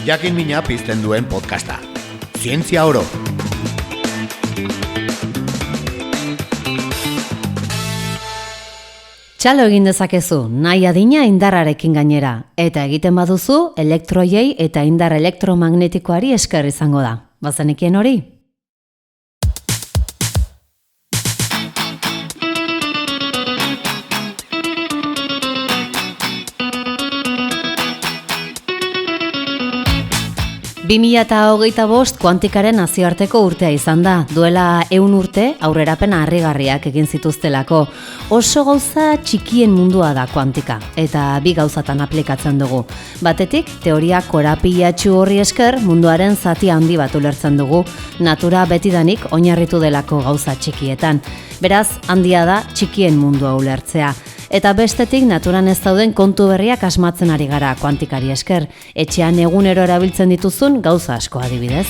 jakin mina pizten duen podcasta. Zientzia oro. Txalo egin dezakezu, nahi adina indarrarekin gainera, eta egiten baduzu elektroiei eta indar elektromagnetikoari esker izango da. Bazenekien hori? Eta 2025 kuantikaren nazioarteko urtea izan da. Duela 100 urte aurrerapen harrigarriak egin zituztelako. Oso gauza txikien mundua da kuantika, eta bi gauzatan aplikatzen dugu. Batetik, teoria korapilatsu horri esker munduaren zati handi bat ulertzen dugu, natura betidanik oinarritu delako gauza txikietan. Beraz, handia da txikien mundua ulertzea. Eta bestetik naturan ez dauden kontu berriak asmatzen ari gara kuantikari esker. Etxean egunero erabiltzen dituzun gauza asko adibidez.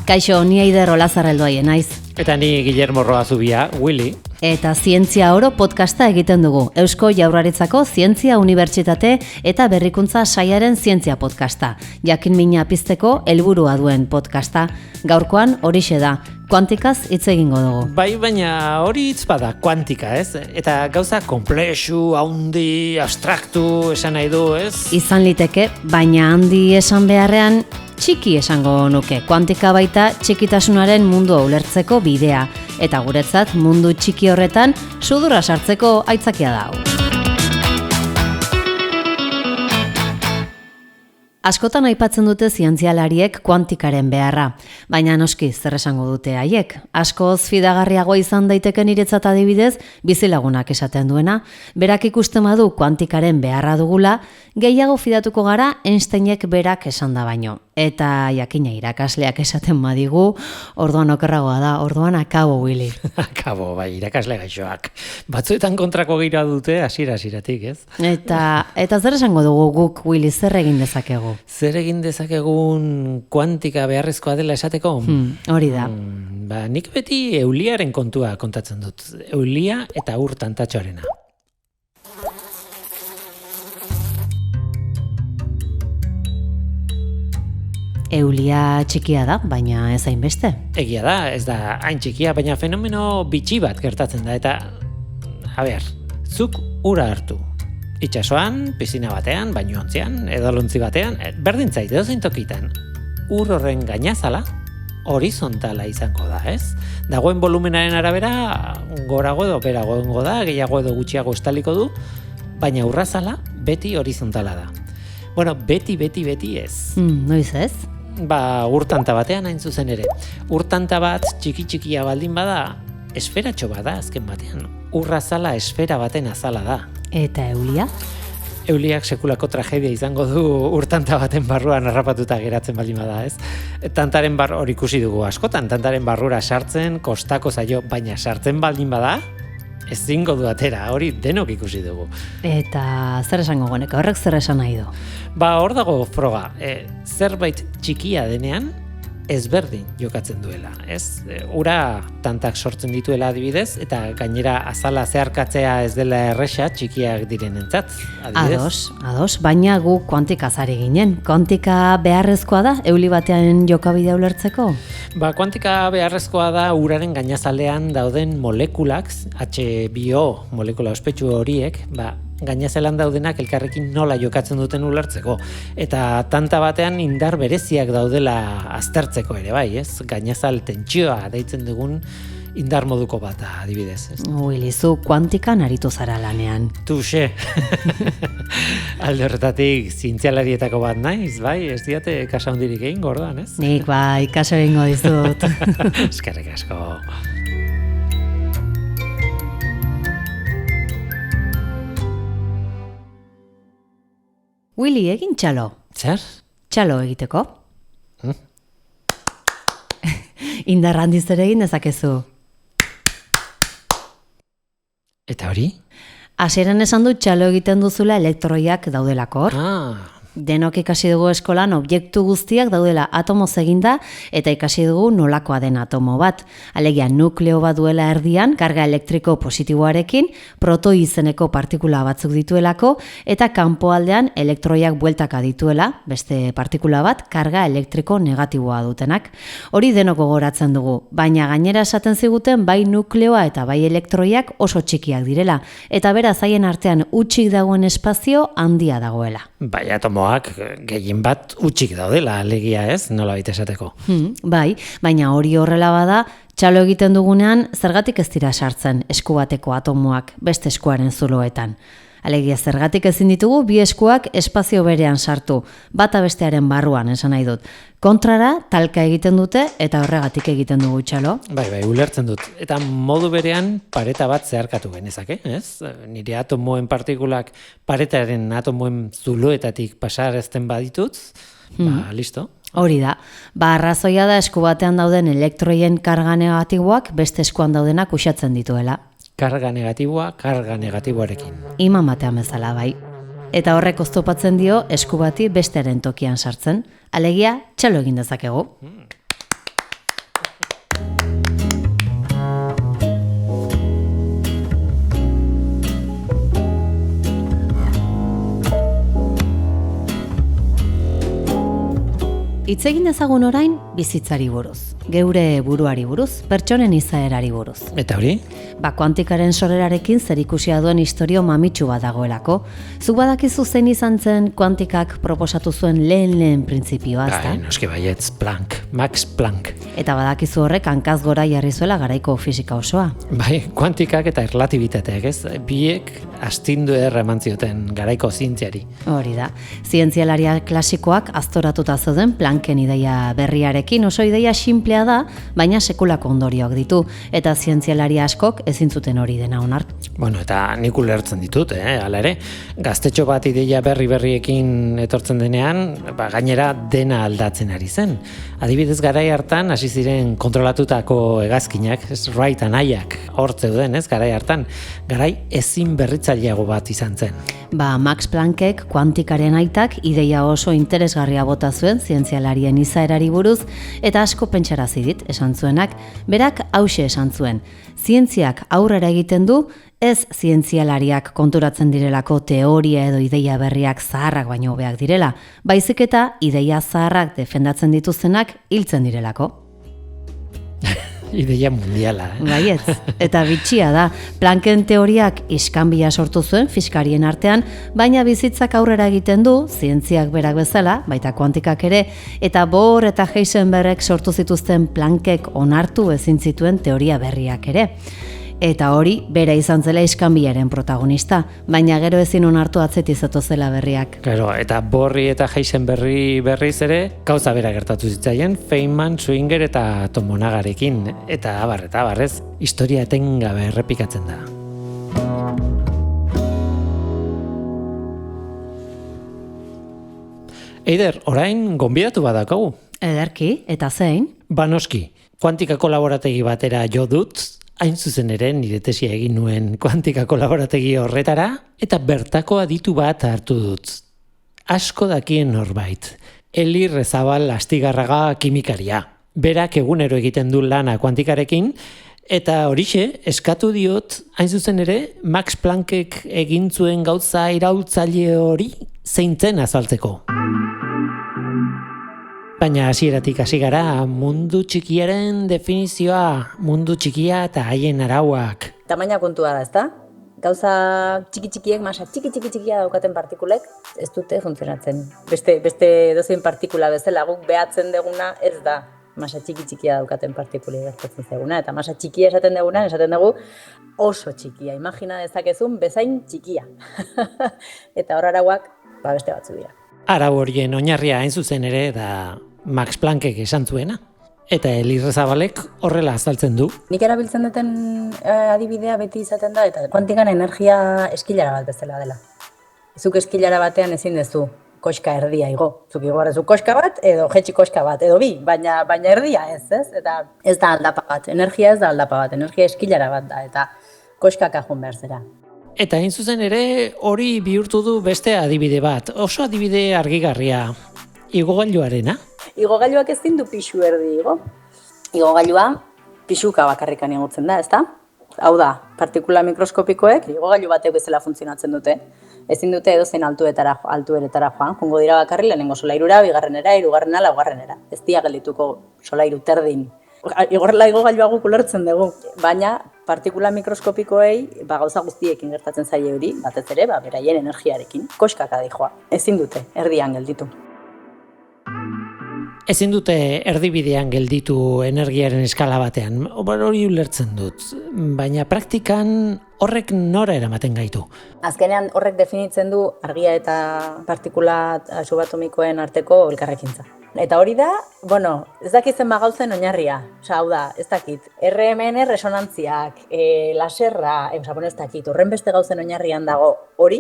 Kaixo, ni Eider Olazarreldoaie naiz. Eta ni Guillermo Roazubia, Willy. Eta Zientzia Oro podcasta egiten dugu. Eusko Jaurlaritzako Zientzia Unibertsitate eta Berrikuntza Sailaren Zientzia podcasta. Jakin mina pizteko helburua duen podcasta. Gaurkoan horixe da. Kuantikaz hitz egingo dugu. Bai, baina hori hitz bada, kuantika, ez? Eta gauza komplexu, handi, abstraktu esan nahi du, ez? Izan liteke, baina handi esan beharrean txiki esango nuke. Kuantika baita txikitasunaren mundua ulertzeko bidea. Eta guretzat mundu txiki horretan sudurra sartzeko aitzakia da hau. Askotan aipatzen dute zientzialariek kuantikaren beharra, baina noski zer esango dute haiek. Askoz fidagarriagoa izan daiteke niretzat adibidez, bizilagunak esaten duena, berak ikusten badu kuantikaren beharra dugula, gehiago fidatuko gara Einsteinek berak esan da baino. Eta jakina irakasleak esaten badigu, orduan okerragoa da, orduan akabo, Willy. Akabo, bai, irakasle gaixoak. Batzuetan kontrako gira dute hasiera-hasieratik, ez? Eta zer esango dugu guk, Willy, zer egin dezakegu? Zer egin dezakegun kuantika beharrezkoa dela esateko? Hori da. Nik beti euliaren kontua kontatzen dut. Eulia eta ur tantatxoarena. Eulia txikia da, baina ez hainbeste. Egia da, ez da hain txikia, baina fenomeno bitxi bat gertatzen da. Eta, zuk ura hartu. Itsasoan, pisina batean, bainuontzian, edalontzi batean, berdin zait, edozein tokitan. Ur horren gainazala, horizontala izango da, ez? Dagoen volumenaren arabera, gorago edo berago egongo da, gehiago edo gutxiago estaliko du, baina urrazala beti horizontala da. Bueno, beti ez. Noiz ez? Urtanta batean hain zuzen ere. Urtanta bat txiki-txikia baldin bada, esferatxo bada azken batean. Urrazala esfera baten azala da. Eta eulia? Euliak sekulako tragedia izango du urtanta baten barruan harrapatuta geratzen baldin bada, ez? Tantaren hori ikusi dugu askotan, tantaren barrura sartzen, kostako zaio, baina sartzen baldin bada, ezingo du atera, hori denok ikusi dugu. Eta zer esango gonek, horrek zer esan nahi du? Hor dago froga, zerbait txikia denean, ezberdin jokatzen duela, ez? Ura tantak sortzen dituela adibidez, eta gainera azala zeharkatzea ez dela erresa txikiak direnentzat, adibidez. Ados, baina gu kuantikaz ari ginen. Kuantika beharrezkoa da, euli batean jokabidea ulertzeko? Kuantika beharrezkoa da uraren gainazalean dauden molekulak, H2O molekula ospetsu horiek, gainazelan daudenak elkarrekin nola jokatzen duten ulertzeko. Eta tanta batean indar bereziak daudela aztertzeko ere, bai, ez? Gainazal tentsioa deitzen dugun indar moduko bat adibidez. Willy, zu kuantikan aritu zara lanean. Tuxe. Alde horretatik zientzialarietako bat naiz, bai? Ez diate kasa hundirik egin gordoan, ez? Nik kaso egingo dizut. Eskerrik asko. Willy, egin txalo. Zer? Txalo egiteko. Indar handiz ere egin dezakezu. Eta hori? Hasieran esan dut txalo egiten duzula elektroiak daudelako hor. Denok ikasi dugu eskolan objektu guztiak daudela atomoz eginda eta ikasi dugu nolakoa den atomo bat. Alegia nukleo bat duela erdian, karga elektriko positiboarekin, protoi izeneko partikula batzuk dituelako eta kanpoaldean elektroiak bueltaka dituela, beste partikula bat, karga elektriko negatiboa dutenak. Hori denok gogoratzen dugu, baina gainera esaten ziguten bai nukleoa eta bai elektroiak oso txikiak direla, eta beraz haien artean utzik dagoen espazio handia dagoela. Bai, atomoak gehien bat utzik daudela, alegia ez, nola baita esateko. Bai, baina hori horrela bada, txalo egiten dugunean zergatik ez dira sartzen esku bateko atomoak beste eskuaren zuloetan. Alegia zergatik ezin ditugu bi eskuak espazio berean sartu, bata bestearen barruan esan nahi dut. Kontrara, talka egiten dute eta horregatik egiten dugu txalo. Bai, ulertzen dut. Eta modu berean pareta bat zeharkatu genezake, ez? Nire atomoen partikulak paretaren atomoen zuloetatik pasarezten baditut, listo. Hori da, arrazoia da esku batean dauden elektroien karga negatiboak beste eskuan daudenak uxatzen dituela. Karga negatiboa, karga negatiboarekin. Iman batean bezala bai. Eta horrek oztopatzen dio esku bati bestearen tokian sartzen. Alegia, txalo egin dezakegu. Hitz egin dezagun orain bizitzari buruz, geure buruari buruz, pertsonen izaerari buruz. Eta hori? Kuantikaren sorrerarekin zerikusia duen istorio mamitsu bat dagoelako. Zuk badakizu zein izan zen kuantikak proposatu zuen lehen printzipioa, ezta? Noski baietz, Max Planck. Eta badakizu horrek hankaz gora jarri zuela garaiko fisika osoa. Bai, kuantikak eta erlatibitateak, ez? Biek astindu eman zioten garaiko zientziari. Hori da. Zientzialaria klasikoak aztoratuta zeuden Plancken ideia berriarekin, oso ideia sinplea da, baina sekulako ondorioak ditu, eta zientzialaria askok ezin zuten hori dena onartu. Bueno, eta nik ulertzen ditut, hala ere, gaztetxo bat ideia berriekin etortzen denean, gainera dena aldatzen ari zen. Adibidez garai hartan hasi ziren kontrolatutako hegazkinak, Wright anaiak hor zeuden, garai hartan, garai ezin berritzaileago bat izan zen. Max Planckek kuantikaren aitak ideia oso interesgarria bota zuen zientzialarien izaerari buruz eta asko pentsarazi dit esan zuenak, berak hauxe esan zuen. Zientziak aurrera egiten du, ez zientzialariak konturatzen direlako teoria edo ideia berriak zaharrak baino hobeak direla, baizik eta ideia zaharrak defendatzen dituztenak hiltzen direlako. Ideia mundiala, Baietz, eta bitxia da, Plancken teoriak iskanbila sortu zuen fiskarien artean, baina bizitzak aurrera egiten du, zientziak berak bezala, baita kuantikak ere, eta Bohr eta Heisenbergek sortu zituzten Planckek onartu ezin zituen teoria berriak ere. Eta hori, bera izan zela iskanbilaren protagonista, baina gero ezin onartu atzetiz zela berriak. Claro, eta Bohrri eta Heisenberg berriz ere, gauza bera gertatu zitzaien, Feynman, Schwinger eta Tomonagarekin, eta abarrez, historia etengabe errepikatzen da. Eider, orain gonbidatu badakagu. Ederki, eta zein? Noski, kuantikako laborategi batera jo dut, hain zuzen ere nire tesia egin nuen kuantikako laborategi horretara, eta bertako aditu bat hartu dut. Asko dakien norbait, Eli Rezabal Astigarraga kimikaria. Berak egunero egiten du lana kuantikarekin, eta horixe eskatu diot, hain zuzen ere, Max Planckek egin zuen gauza iraultzaile hori zeintzen azaltzeko. Baina hasieratik hasi gara mundu txikiaren definizioa, mundu txikia eta haien arauak. Tamaina kontua da, ezta? Gauza txiki-txikiek, masa txiki-txikia daukaten partikulek ez dute funtzionatzen. Beste dozein partikula bezala guk behatzen deguna ez da masa txiki-txikia daukaten partikulei gertatzen zaiguna. Eta masa txikia esaten dugu oso txikia. Imagina dezakezun bezain txikia. Eta hor arauak beste batzu dira. Arau horien oinarria hain zuzen ere da Max Planckek esan zuena. Eta Eli Rezabalek horrela azaltzen du. Nik erabiltzen duten adibidea beti izaten da, eta kuantikan energia eskilara bat bezala dela. Zuk eskilara batean ezin dezu koska erdia igo. Zuk igorrezu koska bat, edo jetxi koska bat, edo bi, baina erdia ez? Eta ez da aldapa bat, energia ez da aldapa bat, energia eskilara bat da, eta koska kajun behar zera. Eta hain zuzen ere hori bihurtu du beste adibide bat, oso adibide argigarria, igogailuarena. Igogailuak ezin du pixu erdi igo. Igogailua pixuka bakarrikan igotzen da, ezta? Hau da, partikula mikroskopikoek igogailu batek bezala funtzionatzen dute. Ezin dute edozein altueretara joan, jungo dira bakarri lehenengo solairura, bigarrenera, hirugarrena, laugarrenera. Ez dia geldituko solairu terdin. Igogailuak guk ulertzen dugu, baina partikula mikroskopikoei gauza guztiekin gertatzen zaie hori, batez ere, beraien energiarekin. Koskaka dijoa, ezin dute erdian gelditu. Ezin dute erdibidean gelditu energiaren eskala batean, hori ulertzen dut, baina praktikan horrek nora eramaten gaitu. Azkenean horrek definitzen du argia eta partikula subatomikoen arteko elkarrekintza. Eta hori da, ez dakit zenba gauzen oinarria. Hau da, ez dakit, RMN resonantziak, laserra, ez dakit, horren beste gauzen oinarrian dago hori,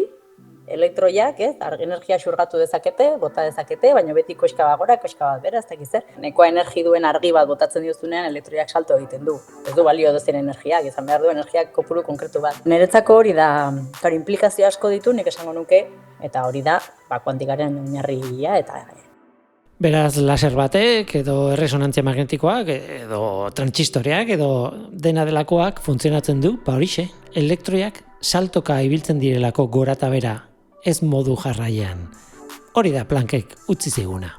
elektroiak, energia xurgatu dezakete, bota dezakete, baina beti koska bat gora, koska bat bera, ez dakit zer. Nekoa energi duen argi bat botatzen diozunean elektroiak salto egiten du. Ez du balio dozen energiak, izan behar du energiak kopuru konkretu bat. Niretzako hori da, implikazio asko ditu, nik esango nuke, eta hori da, kuantikaren oinarria eta Beraz, laser batek, edo erresonantzia magnetikoak, edo transistoreak, edo dena delakoak funtzionatzen du, horixe, elektroiak saltoka ibiltzen direlako gora eta bera, ez modu jarraian. Hori da Planckek utzi ziguna.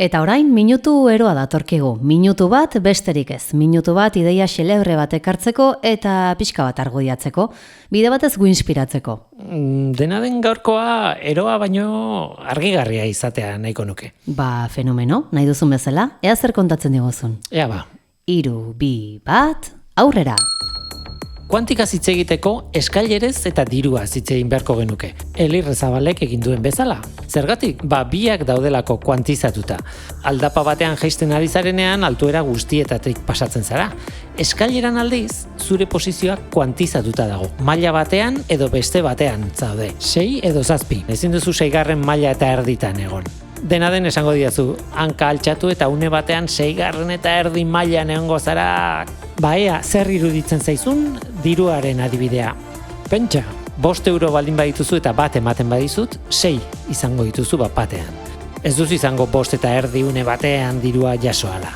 Eta orain, minutu eroa datorkigu. Minutu bat besterik ez. Minutu bat ideia xelebre bat ekartzeko eta pixka bat argudiatzeko. Bide batez gu inspiratzeko. Dena den gaurkoa eroa baino argigarria izatea nahiko nuke. Fenomeno, nahi duzun bezala. Ea zer kontatzen diguzun. Ea ba. 3, 2, 1, aurrera! Kuantikaz hitz egiteko eskailerez eta diruaz hitz egin beharko genuke. Elirrezabalek egin duen bezala. Zergatik? Biak daudelako kuantizatuta. Aldapa batean jaisten ari zarenean altuera guztietatik pasatzen zara. Eskaileran aldiz, zure posizioa kuantizatuta dago. Maila batean edo beste batean zaude. 6 edo 7. Ezin duzu 6. maila eta erditan egon. Dena den esango diazu, hanka altxatu eta une batean 6. eta erdi mailan egongo zara. Ea, zer iruditzen zaizun diruaren adibidea. Pentsa, 5 euro baldin badituzu eta bat ematen badizut, 6 izango dituzu batean. Ez duzu izango 5 eta erdi une batean dirua jasoala.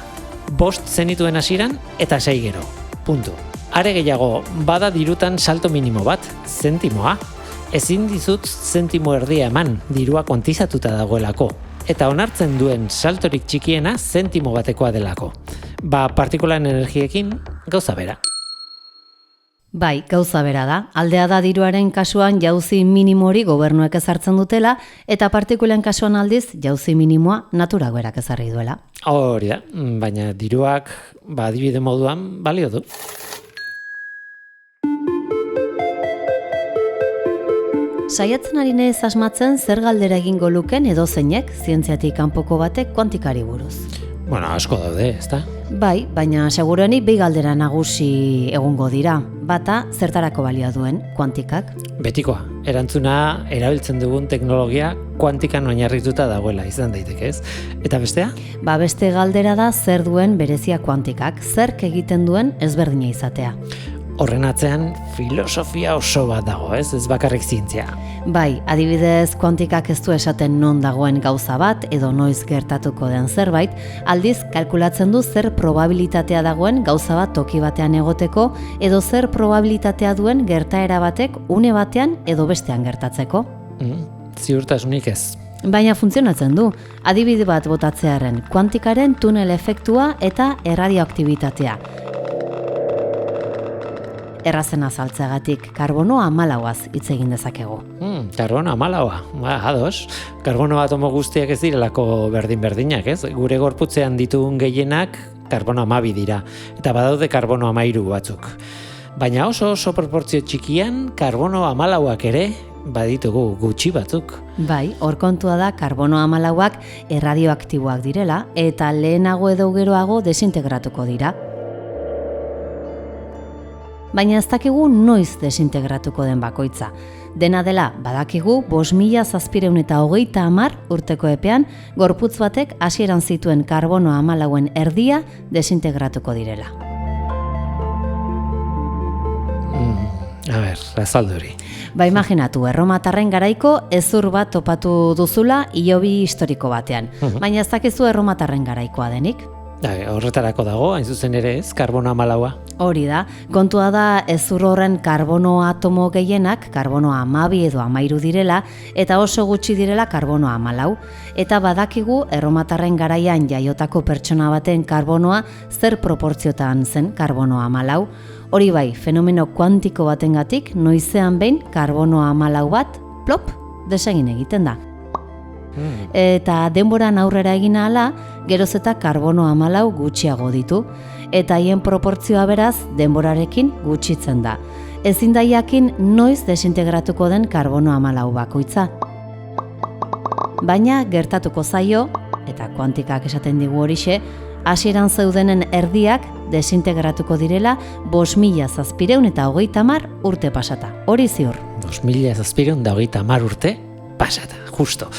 5 zenituen hasieran eta 6 gero. Puntu. Are gehiago, bada dirutan salto minimo bat, zentimoa. Ezin dizut zentimo erdia eman, dirua kuantizatuta dagoelako. Eta onartzen duen saltorik txikiena zentimo batekoa delako. Partikulan energiekin gauza bera. Bai, gauza bera da. Aldea da diruaren kasuan jauzi minimori gobernuek ezartzen dutela, eta partikulen kasuan aldiz jauzi minimoa natura berak ezarri duela. Hori da, baina diruak adibide moduan balio du. Saiatzen ari naiz asmatzen zer galdera egingo luken edozeinek zientziatik kanpoko batek kuantikari buruz. Asko daude, ezta? Bai, baina seguruenik 2 galdera nagusi egongo dira. Bata, zertarako balio duen kuantikak? Betikoa, erantzuna erabiltzen dugun teknologia kuantikan oinarrituta dagoela izan daiteke, ez? Eta bestea? Beste galdera da zer duen berezia kuantikak, zerk egiten duen ezberdina izatea. Horren atzean filosofia oso bat dago, ez bakarrik zientzia. Bai, adibidez kuantikak ez du esaten non dagoen gauza bat edo noiz gertatuko den zerbait, aldiz kalkulatzen du zer probabilitatea dagoen gauza bat toki batean egoteko edo zer probabilitatea duen gertaera batek une batean edo bestean gertatzeko. Ziurtasunik ez. Baina funtzionatzen du, adibide bat botatzearen kuantikaren tunel efektua eta erradioaktibitatea. Errazen azaltzeagatik, karbono 14az hitz egin dezakegu. Karbono 14, ados. Karbono atomo guztiak ez direlako berdin-berdinak, ez? Gure gorputzean ditugun gehienak karbono 12 dira, eta badaude karbono 13 batzuk. Baina oso proportzio txikian, karbono 14ak ere baditugu gutxi batzuk. Bai, hor kontua da karbono 14ak erradioaktiboak direla, eta lehenago edo geroago desintegratuko dira. baina ez dakigu noiz desintegratuko den bakoitza. Dena dela, badakigu 5.730 urteko epean, gorputz batek hasieran zituen karbono 14 erdia desintegratuko direla. A ber, azaldu hori. Ba, imaginatu, erromatarren garaiko hezur bat topatu duzula hilobi historiko batean. Baina ez dakizu erromatarren garaikoa denik. Horretarako dago, hain zuzen ere ez, karbono 14. Hori da, kontua da hezur horren karbono atomo gehienak, karbono 12 edo 13 direla, eta oso gutxi direla karbono 14. Eta badakigu erromatarren garaian jaiotako pertsona baten karbonoa zer proportziotan zen karbono 14. Hori bai, fenomeno kuantiko batengatik noizean behin karbono 14 bat, plop, desegin egiten da. Eta denboran aurrera egin ahala, geroz eta karbono 14 gutxiago ditu, eta haien proportzioa beraz denborarekin gutxitzen da. Ezin da jakin noiz desintegratuko den karbono 14 bakoitza. Baina gertatuko zaio, eta kuantikak esaten digu horixe, hasieran zeudenen erdiak desintegratuko direla 5.730 urte pasata. Hori ziur. 5.730 urte pasata, justo.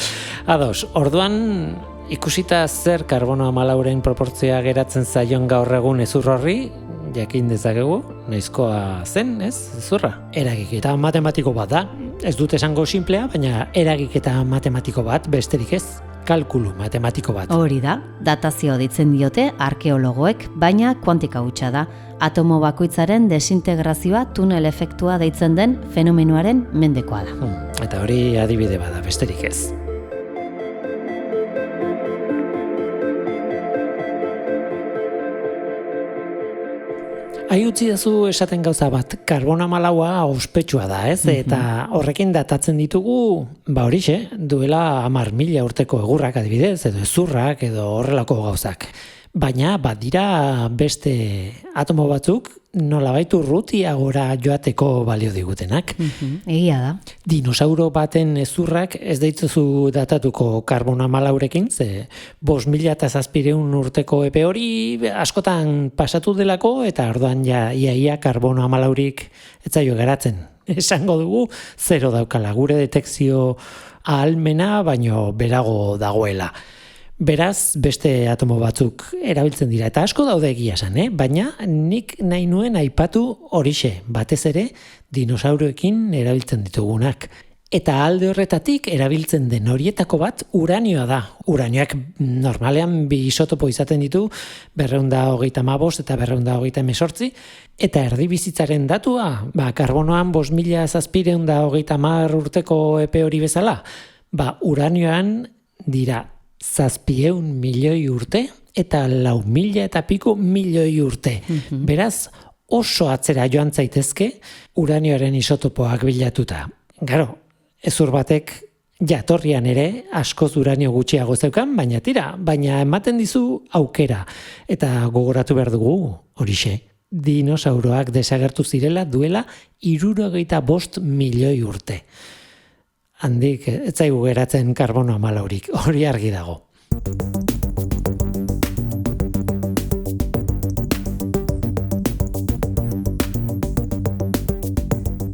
Ados, orduan ikusita zer karbono 14ren proportzioa geratzen zaion gaur egun hezur horri, jakin dezakegu, noizkoa zen, ez? Hezurra. Eragiketa matematiko bat da. Ez dut esango simplea, baina eragiketa matematiko bat besterik ez. Kalkulu matematiko bat. Hori da, datazio ditzen diote arkeologoek, baina kuantika hutsa da. Atomo bakoitzaren desintegrazioa tunel efektua deitzen den fenomenoaren mendekoa da. Eta hori adibide bada, besterik ez. Hai utzi dazu esaten gauza bat, karbono 14 ospetsua da, ez? Eta horrekin datatzen ditugu, horixe, duela 10.000 urteko egurrak adibidez, edo hezurrak, edo horrelako gauzak. Baina badira beste atomo batzuk nolabait urrutiagora joateko balio digutenak. Egia da. Dinosauro baten hezurrak ez daitzuzu datatuko karbono 14rekin, ze 5.700 urteko epe hori askotan pasatu delako, eta orduan ia karbono 14rik ez zaio geratzen. Esango dugu, zero daukala, gure detekzio ahalmena baino berago dagoela. Beraz, beste atomo batzuk erabiltzen dira, eta asko daude egia esan, baina nik nahi nuen aipatu horixe, batez ere dinosauroekin erabiltzen ditugunak. Eta alde horretatik erabiltzen den horietako bat uranioa da. Uranioak normalean bi isotopo izaten ditu, 235 eta 238, eta erdibizitzaren datua, karbonoan 5.730 urteko epe hori bezala, uranioan dira 700 milioi urte eta 4.000 eta piko milioi urte. Beraz, oso atzera joan zaitezke uranioaren isotopoak bilatuta. Garo, hezur batek jatorrian ere askoz uranio gutxiago zeukan, baina ematen dizu aukera. Eta gogoratu behar dugu, horixe, dinosauroak desagertu zirela duela 65 milioi urte. Handik, ez zaigu geratzen karbono 14rik, hori argi dago.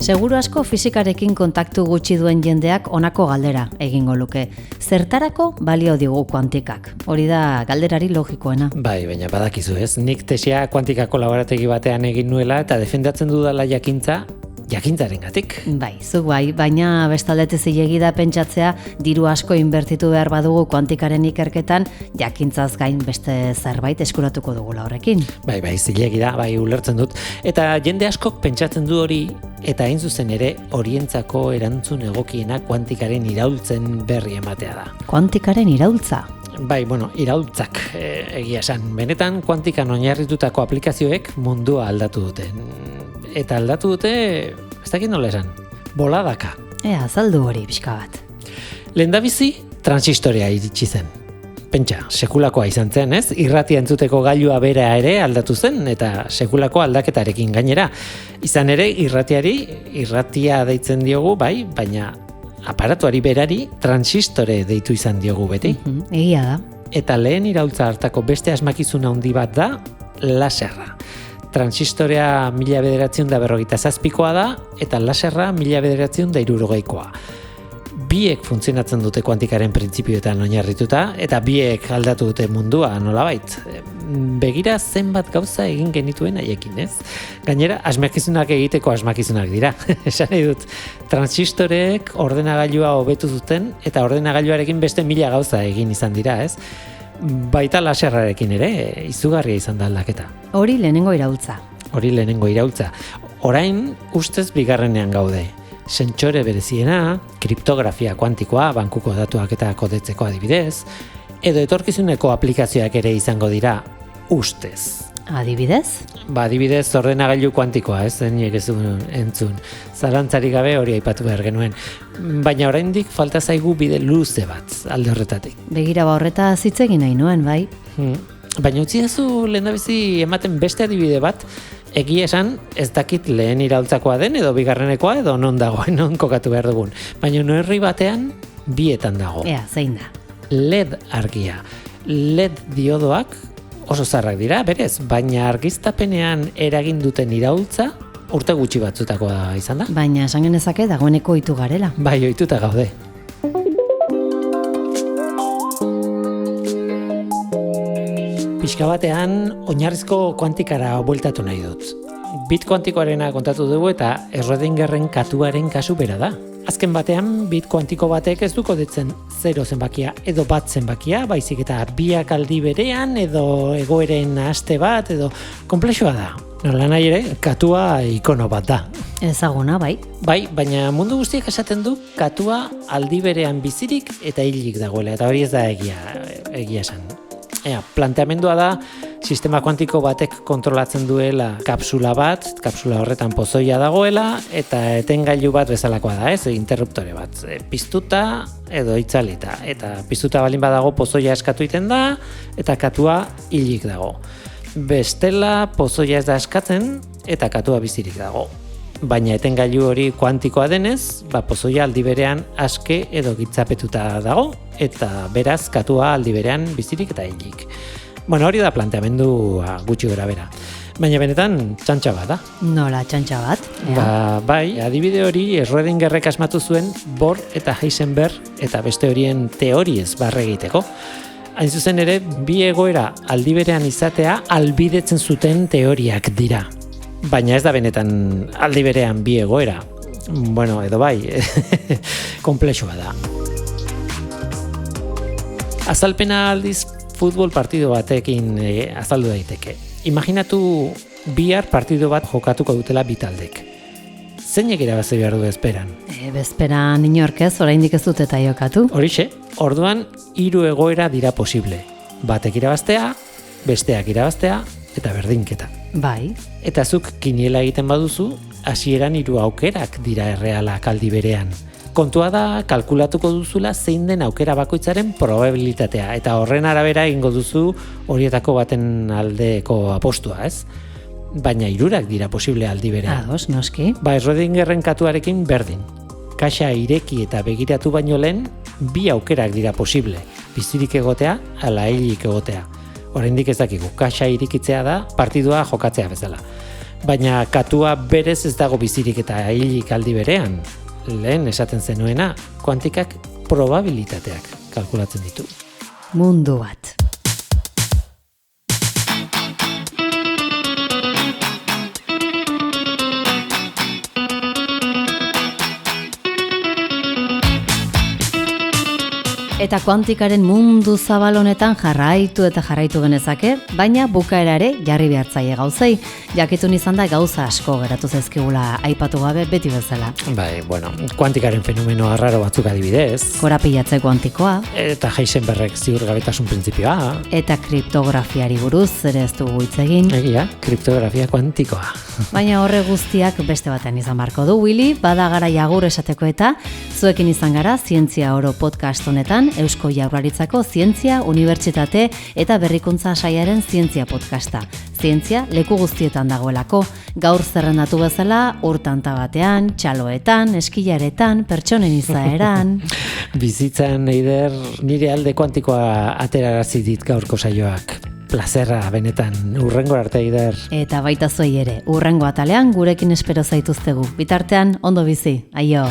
Seguru asko fizikarekin kontaktu gutxi duen jendeak honako galdera egingo luke. Zertarako balio digu kuantikak? Hori da galderari logikoena. Bai, baina badakizu ez, nik tesia kuantikako laborategi batean egin nuela eta defendatzen dudala jakintzarengatik. Bai, zuk bai, baina bestaldetik zilegi da pentsatzea diru asko inbertitu behar badugu kuantikaren ikerketan, jakintzaz gain beste zerbait eskuratuko dugula horrekin. Bai, zilegi da, ulertzen dut. Eta jende askok pentsatzen du hori, eta hain zuzen ere horientzako erantzun egokiena kuantikaren iraultzen berri ematea da. Kuantikaren iraultza? Bai, iraultzak egia esan. Benetan kuantikan oinarritutako aplikazioek mundua aldatu dute. Eta aldatu dute, ez dakit nola esan, boladaka. Azaldu hori pixka bat. Lehendabizi, transistorea iritsi zen. Pentsa, sekulakoa izan zen, ez? Irratia entzuteko gailua bera ere aldatu zen, eta sekulako aldaketarekin gainera. Izan ere, irratia deitzen diogu, bai, baina aparatuari berari transistore deitu izan diogu beti. Egia da. Eta lehen iraultza hartako beste asmakizun handi bat da laserra. Transistorea 1957koa da, eta laserra 1960koa. Biek funtzionatzen dute kuantikaren printzipioetan oinarrituta, eta biek aldatu dute mundua nolabait. Begira zenbat gauza egin genituen haiekin, ez? Gainera, asmakizunak egiteko asmakizunak dira. Esan nahi dut, transistoreek ordenagailua hobetu zuten, eta ordenagailuarekin beste 1000 gauza egin izan dira, ez? Baita laserrarekin ere, izugarria izan da aldaketa. Hori lehenengo iraultza. Orain, ustez bigarrenean gaude. Sentsore bereziena, kriptografia kuantikoa, bankuko datuak eta kodetzeko adibidez, edo etorkizuneko aplikazioak ere izango dira, ustez. Adibidez? Adibidez ordenagailu kuantikoa, ez nik ez entzun. Zalantzarik gabe hori aipatu behar genuen. Baina oraindik falta zaigu bide luze bat alde horretatik. Begira horretaz hitz egin nahi nuen, bai? Baina utziazu lehendabizi ematen beste adibide bat, egia esan ez dakit lehen iraultzakoa den edo bigarrenekoa edo non dagoen, non kokatu behar dugun. Baina neurri batean bietan dago. Ea, zein da? LED argia. LED diodoak oso zarrak dira, berez, baina argiztapenean eragin duten iraultza urte gutxi batzutakoa izan da. Baina esan genezake dagoeneko ohitu garela. Bai, ohituta gaude. Pixka batean, oinarrizko kuantikara bueltatu nahi dut. Bit kuantikoarena kontatu dugu eta Schrödingerren katuaren kasu bera da. Azken batean, bit kuantiko batek ez du kodetzen 0 zenbakia edo 1 zenbakia, baizik eta biak aldi berean edo egoeren haste bat edo konplexua da. Nola nahi ere, katua ikono bat da. Ezaguna, bai. Bai, baina mundu guztiek esaten du katua aldi berean bizirik eta hilik dagoela, eta hori ez da egia esan. Planteamendua da, sistema kuantiko batek kontrolatzen duela kapsula bat, kapsula horretan pozoia dagoela, eta etengailu bat bezalakoa da, ez? Interruptore bat, piztuta edo itzalita. Eta piztuta balin badago pozoia eskatu iten da, eta katua hilik dago. Bestela pozoia ez da eskatzen, eta katua bizirik dago. Baina etengailu hori kuantikoa denez, pozoia aldi berean aske edo gitzapetuta dago, eta beraz katua aldi berean bizirik eta hilik. Bueno, hori da planteamendua gutxi gora bera. Baina benetan txantxa bat da. Nola txantxa bat? Bai, adibide hori Schrödingerrek asmatu zuen Bohr eta Heisenberg eta beste horien teoriez barre egiteko. Hain zuzen ere, bi egoera aldi berean izatea ahalbidetzen zuten teoriak dira. Baina ez da benetan aldi berean bi egoera. Bueno, edo bai, konplexua da. Azalpena aldiz futbol partido batekin azaldu daiteke. Imaginatu bihar partido bat jokatuko dutela bi taldek. Zeinek irabazi behar du bezperan? Bezperan inork ez, oraindik ez dut eta jokatu. Horixe, orduan 3 egoera dira posible. Batek irabaztea, besteak irabaztea eta berdinketa. Bai. Eta zuk kiniela egiten baduzu, hasieran 3 aukerak dira errealak aldi berean. Kontua da, kalkulatuko duzula zein den aukera bakoitzaren probabilitatea, eta horren arabera egingo duzu horietako baten aldeko apostua, ez? Baina 3 dira posible aldi berean. Ados, noski. Schrödingerren katuarekin berdin. Kaxa ireki eta begiratu baino lehen, 2 aukerak dira posible. Bizirik egotea, ala hilik egotea. Oraindik ez dakigu, kaxa irikitzea da partidua jokatzea bezala. Baina katua berez ez dago bizirik eta hilik aldi berean. Lehen esaten zenuena, kuantikak probabilitateak kalkulatzen ditu. Mundu bat. Eta kuantikaren mundu zabal honetan jarraitu genezake, baina bukaera ere jarri behartzaile gauzei. Jakitun izan da gauza asko geratu zaizkigula aipatu gabe beti bezala. Bai, bueno, kuantikaren fenomeno arraro batzuk adibidez. Korapilatze kuantikoa. Eta Heisenbergek ziurgabetasun printzipioa. Eta kriptografiari buruz ere ez dugu hitz egin. Egia, kriptografia kuantikoa. Baina horre guztiak beste batean izan barko du, Willy, bada gara agur esateko eta zuekin izan gara Zientzia Oro podcast honetan, Eusko Jaurlaritzako Zientzia, Unibertsitate eta Berrikuntza Sailaren Zientzia podcasta. Zientzia leku guztietan dagoelako, gaur zerrendatu bezala, urtanta batean, txaloetan, eskilaretan, pertsonen izaeran. Bizitzan, Eider, nire alde kuantikoa aterarazi dit gaurko saioak. plazerra benetan, urrengo arte Eider. Eta baita zuei ere, urrengo atalean gurekin espero zaituztegu. Bitartean, ondo bizi, aio!